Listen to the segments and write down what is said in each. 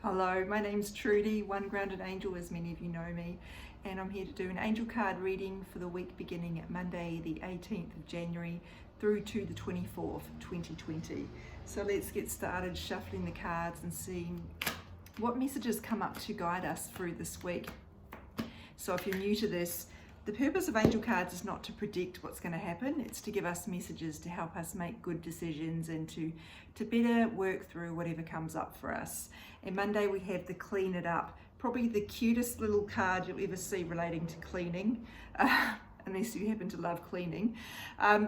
Hello, my name's Trudy, One Grounded Angel, as many of you know me, and I'm here to do an angel card reading for the week beginning at Monday, the 18th of January through to the 24th, 2020. So let's get started shuffling the cards and seeing what messages come up to guide us through this week. So if you're new to this, the purpose of angel cards is not to predict what's going to happen, it's to give us messages to help us make good decisions and to better work through whatever comes up for us. And Monday we have the Clean It Up, probably the cutest little card you'll ever see relating to cleaning, unless you happen to love cleaning.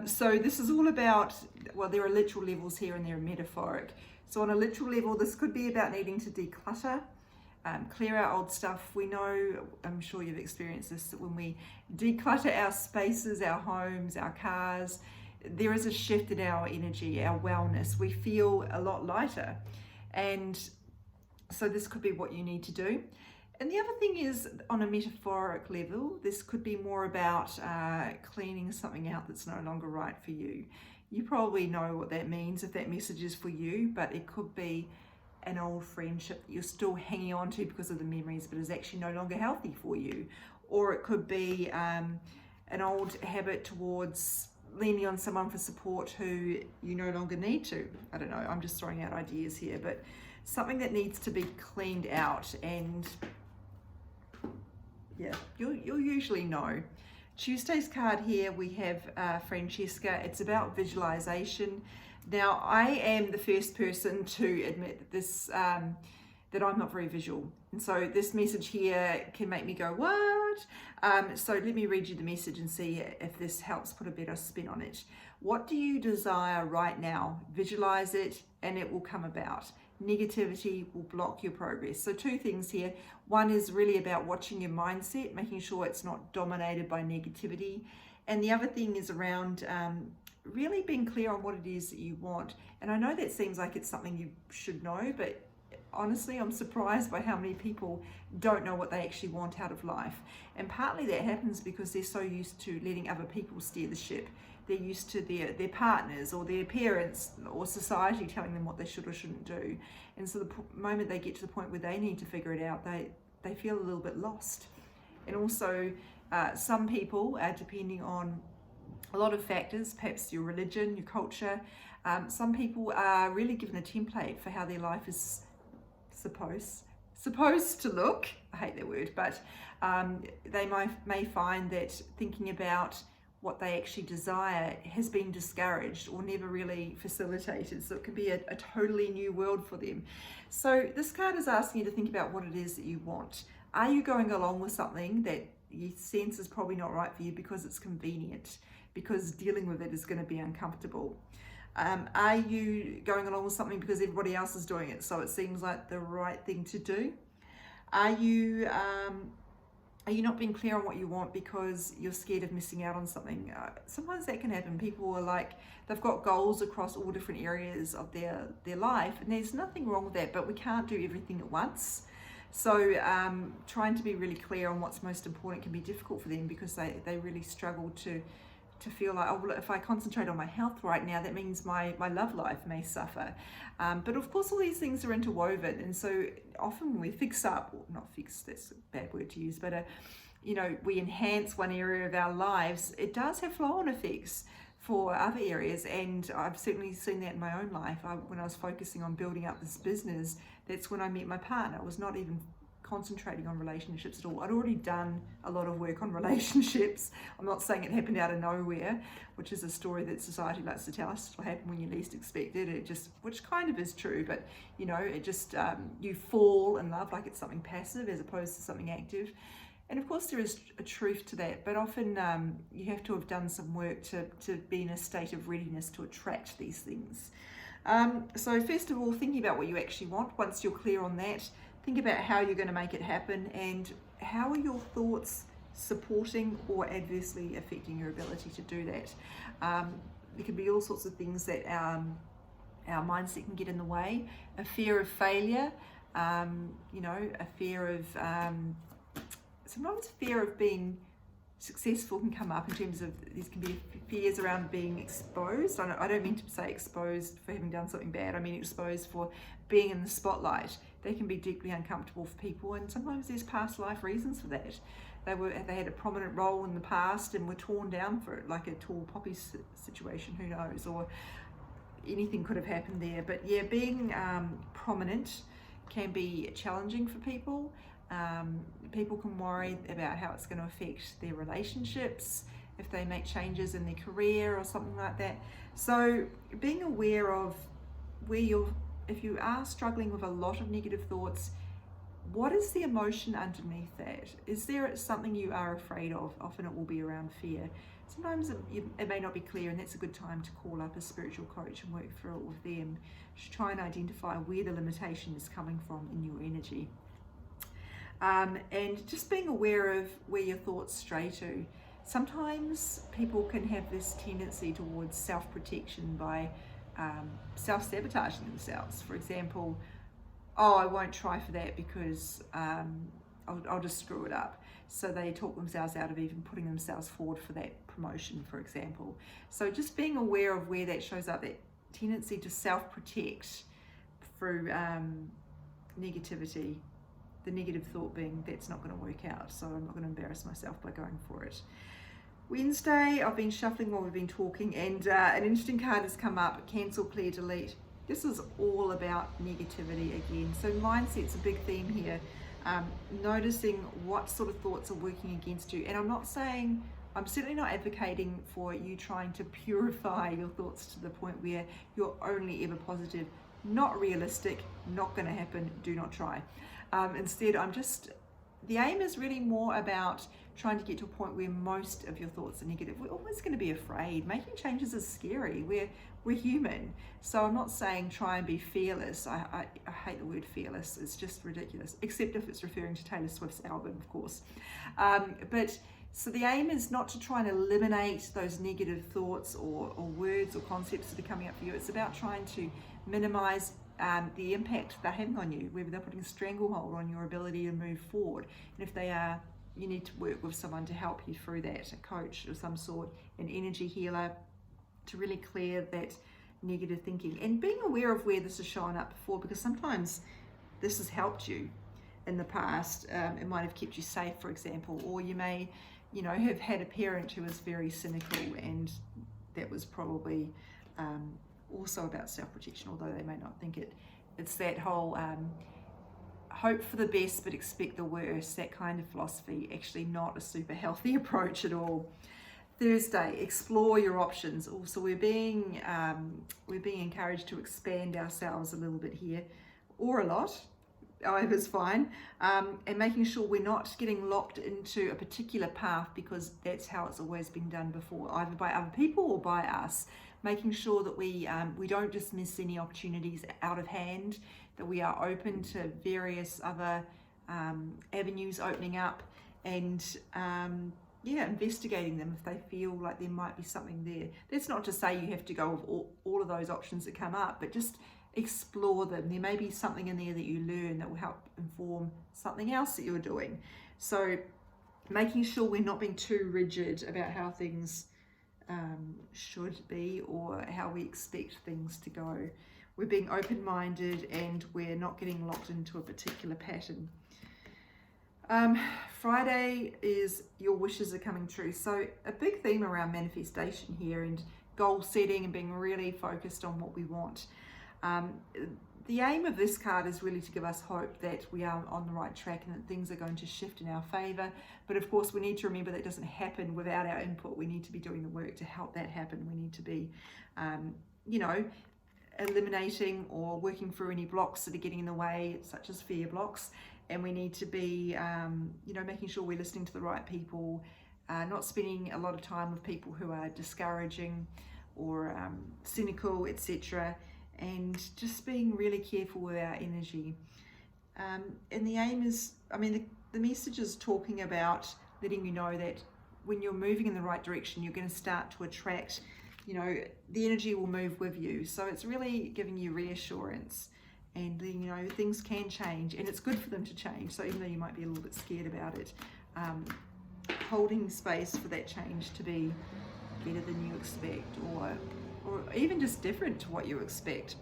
So this is all about, well, there are literal levels here and there are metaphoric. So on a literal level, this could be about needing to declutter. Clear out old stuff. We know, I'm sure you've experienced this, that when we declutter our spaces, our homes, our cars, there is a shift in our energy, our wellness. We feel a lot lighter. And so this could be what you need to do. And the other thing is, on a metaphoric level, this could be more about cleaning something out that's no longer right for you. You probably know what that means if that message is for you, but it could be an old friendship that you're still hanging on to because of the memories, but is actually no longer healthy for you. Or it could be an old habit towards leaning on someone for support who you no longer need to. I don't know, I'm just throwing out ideas here, but something that needs to be cleaned out. And yeah, you'll usually know. Tuesday's card here, we have Francesca. It's about visualization. Now, I am the first person to admit that this that I'm not very visual, and so this message here can make me go, what? So let me read you the message and see if this helps put a better spin on it. What do you desire right now? Visualize it and it will come about. Negativity will block your progress. So two things here. One is really about watching your mindset, making sure it's not dominated by negativity. And the other thing is around really being clear on what it is that you want. And I know that seems like it's something you should know, but honestly, I'm surprised by how many people don't know what they actually want out of life. And partly that happens because they're so used to letting other people steer the ship. They're used to their partners or their parents or society telling them what they should or shouldn't do. And so the moment they get to the point where they need to figure it out, they feel a little bit lost. And also some people, depending on a lot of factors, perhaps your religion, your culture, some people are really given a template for how their life is supposed to look. I hate that word, but they may find that thinking about what they actually desire has been discouraged or never really facilitated. So it can be a totally new world for them. So this card is asking you to think about what it is that you want. Are you going along with something that you sense is probably not right for you because it's convenient, because dealing with it is going to be uncomfortable? Are you going along with something because everybody else is doing it, so it seems like the right thing to do? Are you not being clear on what you want because you're scared of missing out on something? Sometimes that can happen. People are like, they've got goals across all different areas of their life, and there's nothing wrong with that, but we can't do everything at once. So trying to be really clear on what's most important can be difficult for them because they really struggle to feel like, oh, well, if I concentrate on my health right now, that means my love life may suffer. But of course, all these things are interwoven. And so often when we fix up, or not fix, that's a bad word to use, but we enhance one area of our lives, it does have flow-on effects for other areas. And I've certainly seen that in my own life. When I was focusing on building up this business, that's when I met my partner. I was not even concentrating on relationships at all. I'd already done a lot of work on relationships. I'm not saying it happened out of nowhere, which is a story that society likes to tell us will happen when you least expect it. Which kind of is true, but it just, you fall in love like it's something passive as opposed to something active. And of course there is a truth to that, but often you have to have done some work to be in a state of readiness to attract these things. So first of all, thinking about what you actually want. Once you're clear on that, think about how you're going to make it happen and how are your thoughts supporting or adversely affecting your ability to do that. There can be all sorts of things that our mindset can get in the way. A fear of failure, a fear of, sometimes fear of being successful can come up in terms of, these can be fears around being exposed. I don't mean to say exposed for having done something bad. I mean exposed for being in the spotlight, they can be deeply uncomfortable for people, and sometimes there's past life reasons for that. They had a prominent role in the past and were torn down for it, like a tall poppy situation, who knows, or anything could have happened there. But yeah, being prominent can be challenging for people. People can worry about how it's going to affect their relationships, if they make changes in their career or something like that. So being aware of if you are struggling with a lot of negative thoughts, what is the emotion underneath that? Is there something you are afraid of? Often it will be around fear. Sometimes it may not be clear, and that's a good time to call up a spiritual coach and work through it with them to try and identify where the limitation is coming from in your energy. And just being aware of where your thoughts stray to. Sometimes people can have this tendency towards self-protection by self-sabotaging themselves. For example, oh, I won't try for that because I'll just screw it up. So they talk themselves out of even putting themselves forward for that promotion, for example. So just being aware of where that shows up, that tendency to self-protect through negativity, the negative thought being that's not going to work out, so I'm not going to embarrass myself by going for it. Wednesday, I've been shuffling while we've been talking, and an interesting card has come up, cancel, clear, delete. This is all about negativity again. So mindset's a big theme here. Noticing what sort of thoughts are working against you. And I'm certainly not advocating for you trying to purify your thoughts to the point where you're only ever positive. Not realistic, not going to happen, do not try. Instead, the aim is really more about trying to get to a point where most of your thoughts are negative. We're always going to be afraid. Making changes is scary. We're human. So I'm not saying try and be fearless. I hate the word fearless. It's just ridiculous, except if it's referring to Taylor Swift's album, of course. So the aim is not to try and eliminate those negative thoughts or words or concepts that are coming up for you. It's about trying to minimize the impact they're having on you, whether they're putting a stranglehold on your ability to move forward. And if they are, you need to work with someone to help you through that, a coach of some sort, an energy healer, to really clear that negative thinking. And being aware of where this has shown up before, because sometimes this has helped you in the past. It might have kept you safe, for example, or you may, have had a parent who was very cynical, and that was probably also about self-protection, although they may not think it. It's that whole hope for the best but expect the worst, that kind of philosophy. Actually not a super healthy approach at all. Thursday, explore your options. Also, we're being encouraged to expand ourselves a little bit here, or a lot. Either's fine, and making sure we're not getting locked into a particular path because that's how it's always been done before, either by other people or by us. Making sure that we don't dismiss any opportunities out of hand, that we are open to various other avenues opening up, and investigating them if they feel like there might be something there. That's not to say you have to go with all of those options that come up, but just explore them. There may be something in there that you learn that will help inform something else that you're doing. So making sure we're not being too rigid about how things should be or how we expect things to go. We're being open-minded and we're not getting locked into a particular pattern. Friday is your wishes are coming true. So a big theme around manifestation here, and goal setting and being really focused on what we want. The aim of this card is really to give us hope that we are on the right track and that things are going to shift in our favor. But of course, we need to remember that doesn't happen without our input. We need to be doing the work to help that happen. We need to be, eliminating or working through any blocks that are getting in the way, such as fear blocks. And we need to be, making sure we're listening to the right people, not spending a lot of time with people who are discouraging or cynical, etc. And just being really careful with our energy. And the aim is, the message is talking about letting you know that when you're moving in the right direction, you're going to start to attract, the energy will move with you. So it's really giving you reassurance, and things can change, and it's good for them to change. So even though you might be a little bit scared about it, holding space for that change to be better than you expect, or even just different to what you expect.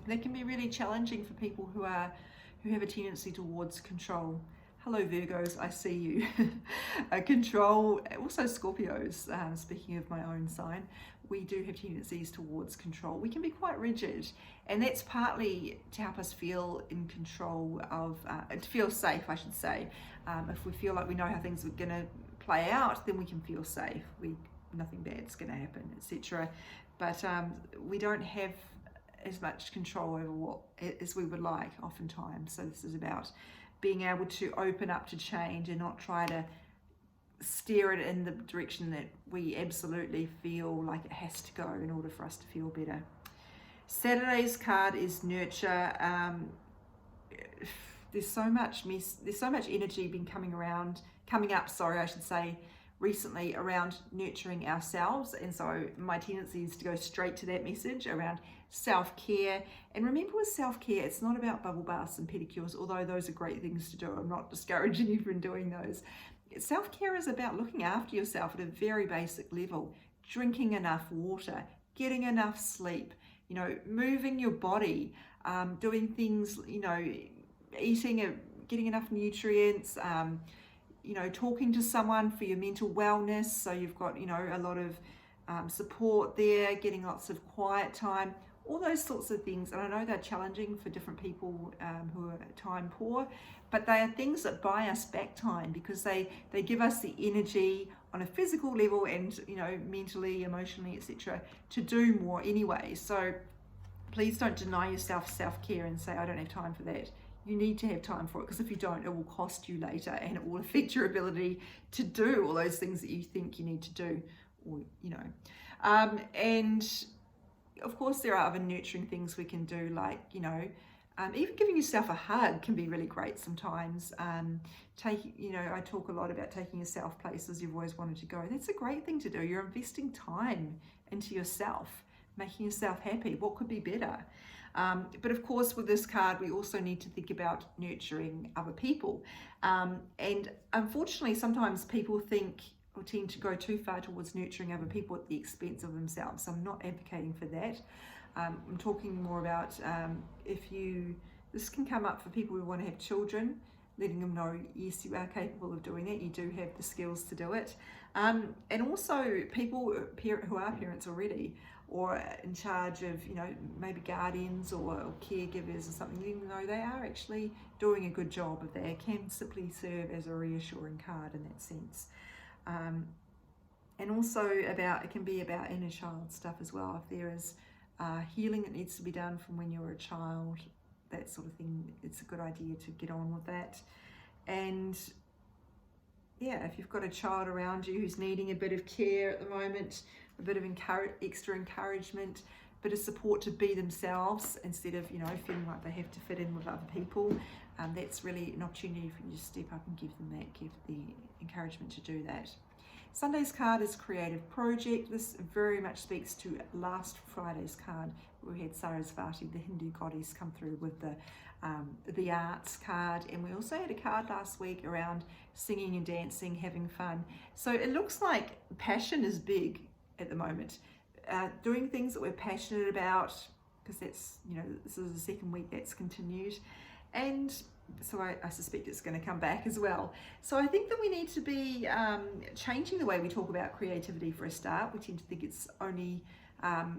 That can be really challenging for people who are who have a tendency towards control. Hello Virgos, I see you. Control, also Scorpios, speaking of my own sign, we do have tendencies towards control. We can be quite rigid, and that's partly to help us feel in control of, to feel safe, I should say. If we feel like we know how things are going to play out, then we can feel safe. Nothing bad's going to happen, etc. But we don't have as much control over what as we would like oftentimes. So this is about being able to open up to change and not try to steer it in the direction that we absolutely feel like it has to go in order for us to feel better. Saturday's card is nurture. There's so much energy been coming up, I should say, recently around nurturing ourselves, and so my tendency is to go straight to that message around self-care. And remember, with self-care, it's not about bubble baths and pedicures, although those are great things to do. I'm not discouraging you from doing those. Self-care is about looking after yourself at a very basic level, drinking enough water, getting enough sleep, moving your body, doing things, eating, getting enough nutrients, talking to someone for your mental wellness, so you've got a lot of support there, getting lots of quiet time, all those sorts of things. And I know they're challenging for different people who are time poor, but they are things that buy us back time, because they give us the energy on a physical level and mentally, emotionally, etc., to do more anyway. So please don't deny yourself self-care and say, I don't have time for that. You need to have time for it, because if you don't, it will cost you later, and it will affect your ability to do all those things that you think you need to do, or and of course there are other nurturing things we can do, like even giving yourself a hug can be really great sometimes. I talk a lot about taking yourself places you've always wanted to go. That's a great thing to do. You're investing time into yourself, making yourself happy. What could be better? But of course, with this card, we also need to think about nurturing other people. And unfortunately, sometimes people tend to go too far towards nurturing other people at the expense of themselves. So I'm not advocating for that. I'm talking more about this can come up for people who want to have children, letting them know, yes, you are capable of doing it. You do have the skills to do it. And also people who are parents already, or in charge of, maybe guardians or caregivers or something, even though they are actually doing a good job of that, it can simply serve as a reassuring card in that sense. And also it can be about inner child stuff as well. If there is healing that needs to be done from when you were a child, that sort of thing, it's a good idea to get on with that. And yeah, if you've got a child around you who's needing a bit of care at the moment, a bit of extra encouragement, a bit of support to be themselves instead of feeling like they have to fit in with other people, that's really an opportunity for you to step up and give the encouragement to do that. Sunday's card is Creative Project. This very much speaks to last Friday's card, where we had Sarasvati, the Hindu goddess, come through with the arts card. And we also had a card last week around singing and dancing, having fun. So it looks like passion is big at the moment. Doing things that we're passionate about, because that's, this is the second week that's continued. And so I suspect it's going to come back as well. So I think that we need to be changing the way we talk about creativity for a start. We tend to think it's only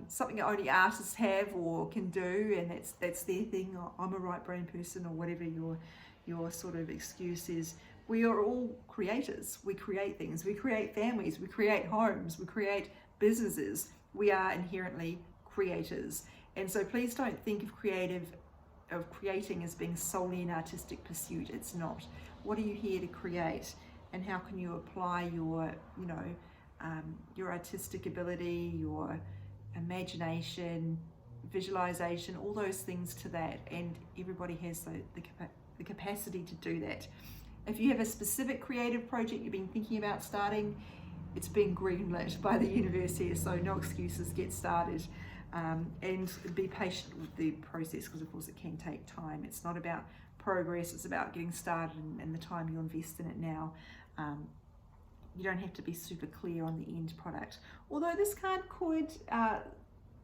something that only artists have or can do, and that's their thing. I'm a right brain person, or whatever your sort of excuse is. We are all creators. We create things. We create families. We create homes. We create businesses. We are inherently creators. And so please don't think of creating as being solely an artistic pursuit. It's not. What are you here to create, and how can you apply your artistic ability, your imagination, visualization, all those things to that? And everybody has the capacity to do that. If you have a specific creative project you've been thinking about starting, it's been greenlit by the universe here, so no excuses, get started. And be patient with the process, because of course it can take time. It's not about progress, it's about getting started and the time you invest in it now. You don't have to be super clear on the end product. Although this card could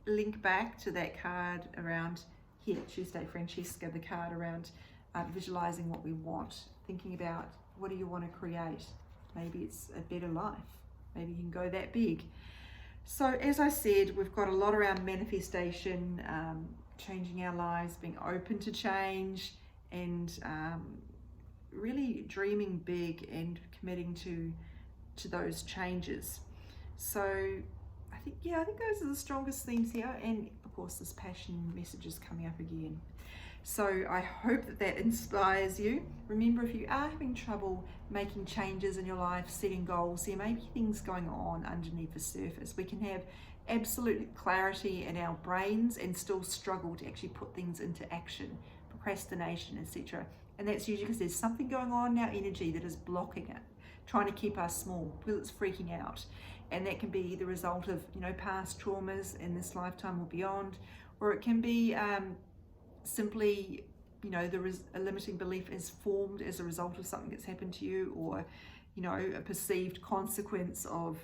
link back to that card around here, Tuesday Francesca, the card around visualizing what we want, thinking about what do you want to create. Maybe it's a better life. Maybe you can go that big. So as I said, we've got a lot around manifestation, changing our lives, being open to change, and really dreaming big and committing to those changes. So I think those are the strongest themes here, and of course this passion message is coming up again. So I hope that inspires you. Remember, if you are having trouble making changes in your life, setting goals, there may be things going on underneath the surface. We can have absolute clarity in our brains and still struggle to actually put things into action, procrastination, etc. And that's usually because there's something going on in our energy that is blocking it, trying to keep us small, because it's freaking out. And that can be the result of, past traumas in this lifetime or beyond, or it can be simply, a limiting belief is formed as a result of something that's happened to you, or, a perceived consequence of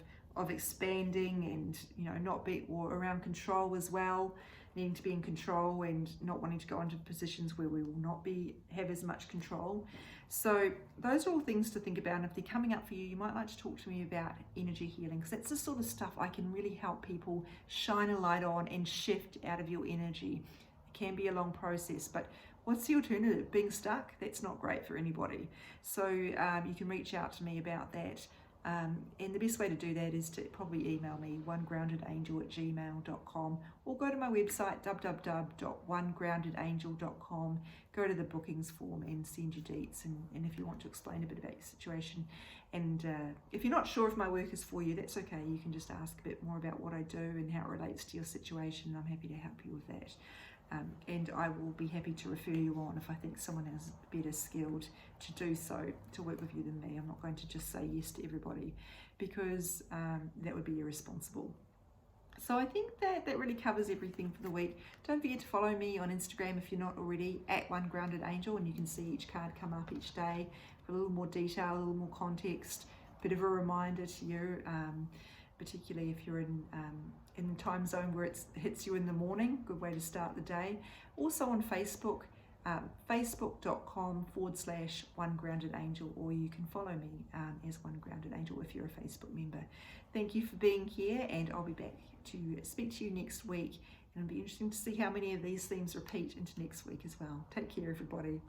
expanding and, not be, or around control as well, needing to be in control and not wanting to go into positions where we will not have as much control. So those are all things to think about. And if they're coming up for you, you might like to talk to me about energy healing, because that's the sort of stuff I can really help people shine a light on and shift out of your energy. It can be a long process, but what's the alternative? Being stuck? That's not great for anybody. So you can reach out to me about that. And the best way to do that is to probably email me, onegroundedangel@gmail.com, or go to my website, www.onegroundedangel.com, go to the bookings form and send your deets, and if you want to explain a bit about your situation. And if you're not sure if my work is for you, that's okay. You can just ask a bit more about what I do and how it relates to your situation. I'm happy to help you with that. And I will be happy to refer you on if I think someone is better skilled to do so, to work with you than me. I'm not going to just say yes to everybody, because that would be irresponsible. So I think that really covers everything for the week. Don't forget to follow me on Instagram if you're not already, @OneGroundedAngel, and you can see each card come up each day for a little more detail, a little more context, bit of a reminder to you, particularly if you're in the time zone where it hits you in the morning. Good way to start the day. Also on Facebook, facebook.com/OneGroundedAngel, or you can follow me as One Grounded Angel if you're a Facebook member. Thank you for being here, and I'll be back to speak to you next week. And it'll be interesting to see how many of these themes repeat into next week as well. Take care, everybody.